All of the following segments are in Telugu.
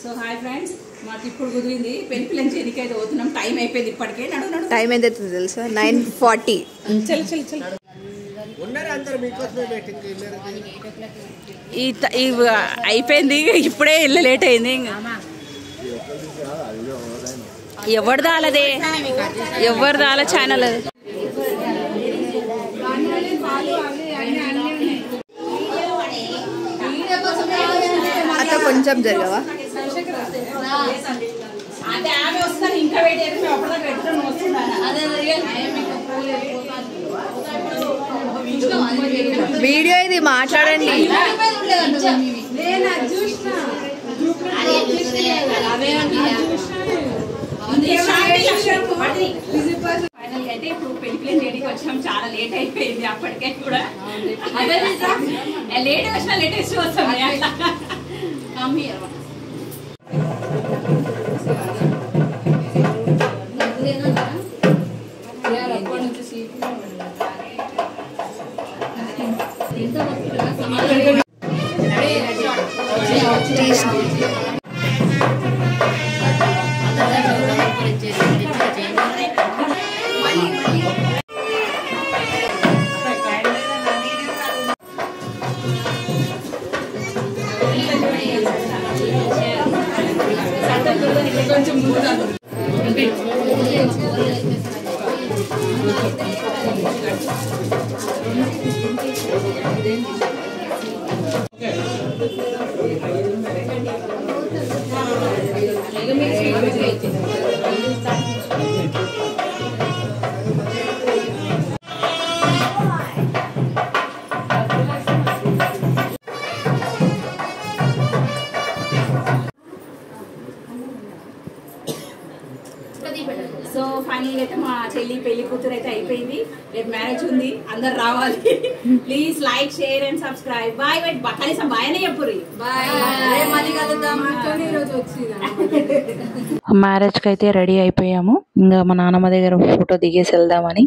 సో హాయ్ ఫ్రెండ్స్, మాకు ఇప్పుడు కుదిరింది పెళ్లి పిల్లని చేయడానికి అయితే పోతున్నాం. టైం అయిపోయింది ఇప్పటికే. నడు నడు. టైం ఎంత అవుతుంది తెలుసా? 9:40. చల్ చల్ చల్. అయిపోయింది ఇప్పుడే, ఇల్లు లేట్ అయింది. ఎవరిదా అలాదే, ఎవరిదా అలా ఛానల్. అత్త కొంచెం జరగవా? వీడియో ఇది మాట్లాడండి. ఫైనల్ అయితే ఇప్పుడు పెళ్లి పిల్లని చేయడానికి వచ్చాం. చాలా లేట్ అయిపోయింది అప్పటికే కూడా. లేట్ వచ్చిన లేటెస్ట్ వస్తాం. కొంచెం సో ఫైనల్ అయితే మా చెల్లి పెళ్లి కూతురు అయితే అయిపోయింది. రేపు మ్యారేజ్ ఉంది, అందరు రావాలి. Please like, share and subscribe. Bye. కనీసం బాయ్ అనే చెప్పుర్రి. మ్యారేజ్ కి అయితే రెడీ అయిపోయాము. ఇంకా మా నాన్నమ్మ దగ్గర ఫోటో దిగేసి వెళ్దామని.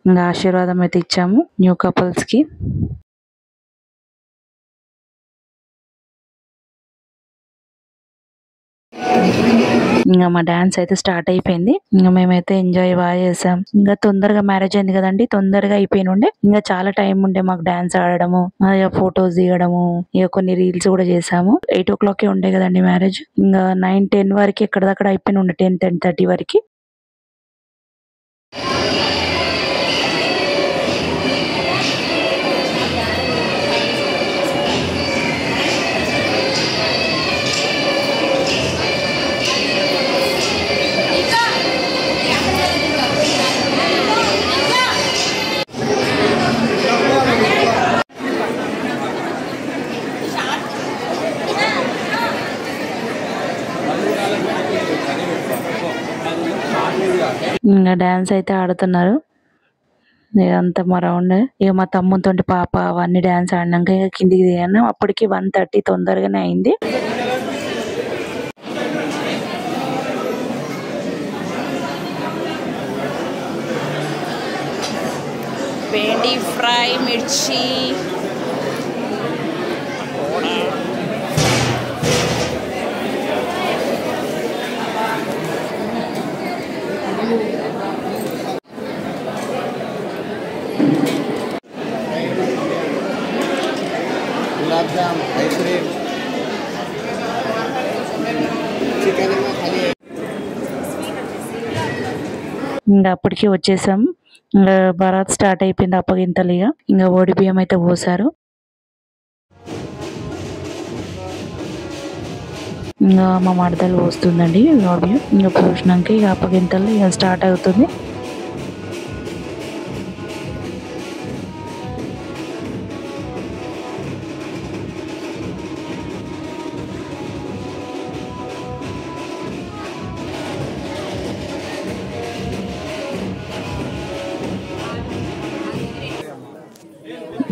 ఇంకా ఆశీర్వాదం అయితే ఇచ్చాము న్యూ కపుల్స్ కి. ఇంకా మా డాన్స్ అయితే స్టార్ట్ అయిపోయింది. ఇంకా మేమైతే ఎంజాయ్ బాగా చేసాం. ఇంకా తొందరగా మ్యారేజ్ అయింది కదండి, తొందరగా అయిపోయినుండే. ఇంకా చాలా టైం ఉండే మాకు డాన్స్ ఆడడము, ఫొటోస్ దిగడము, ఇక కొన్ని రీల్స్ కూడా చేసాము. 8 o'clock ఉండే కదండి మ్యారేజ్. ఇంకా 9-10 వరకు ఎక్కడదక్కడ అయిపోయిన ఉండే, 10-10:30 వరకు. ఇంకా డాన్స్ అయితే ఆడుతున్నారు అంత మా రౌండ్. ఇక మా తమ్ముతో పాప అవన్నీ డాన్స్ ఆడినాక ఇక కిందికి దిగాను. అప్పటికి 1:30 తొందరగానే అయింది. भेंडी फ्राई, मिर्ची, गुलाब जाम, आइसक्रीम, चिकन ఇంకా అప్పటికి వచ్చేసాం. ఇంకా బరాత్ స్టార్ట్ అయిపోయింది. అప్పగింతలుగా ఇంకా ఓడి బియ్యం అయితే పోసారు. ఇంకా మా మడతలు పోస్తుందండి బియ్యం. ఇంకా పోసినాక ఇక అప్పగింతలు ఇక స్టార్ట్ అవుతుంది.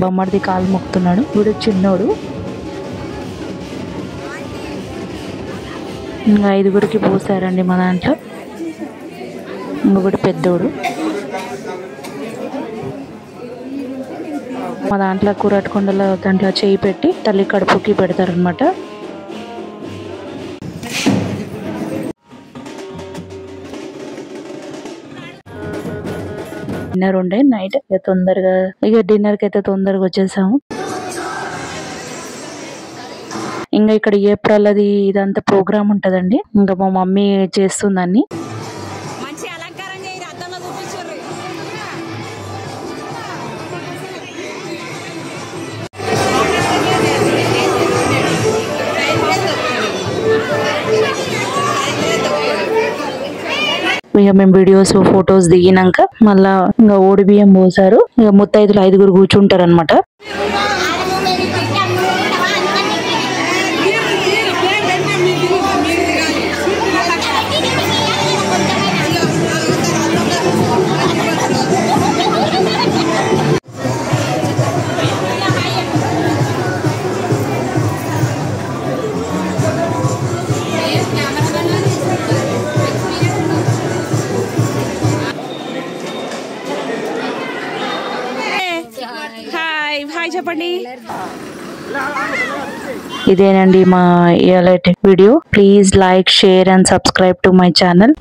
బొమ్మడిది కాలు మొక్కుతున్నాడు. వీడు చిన్నోడు. ఇంకా 5గురికి పోసారండి మా దాంట్లో. ఇంకొకటి పెద్దోడు. మా దాంట్లో కూరటకొండలో దాంట్లో చేయి పెట్టి తల్లి కడుపుకి పెడతారనమాట. డిన్నర్ ఉండే నైట్ తొందరగా డిన్నర్కి అయితే తొందరగా వచ్చేసాము. ఇంకా ఇక్కడ ఏప్రిల్ అది ఇదంతా ప్రోగ్రామ్ ఉంటదండి. ఇంకా మా మమ్మీ చేస్తుందని. ఇక మేము వీడియోస్ ఫొటోస్ దిగినాక మళ్ళా ఇంకా ఓడి బియ్యం పోసారు. ఇక ముత్తైదులు 5గురు కూర్చుంటారు అనమాట. హాయ్ చెప్పండి. ఇదేనండి మా ఇయాలటి వీడియో. Please like, share and subscribe to my channel.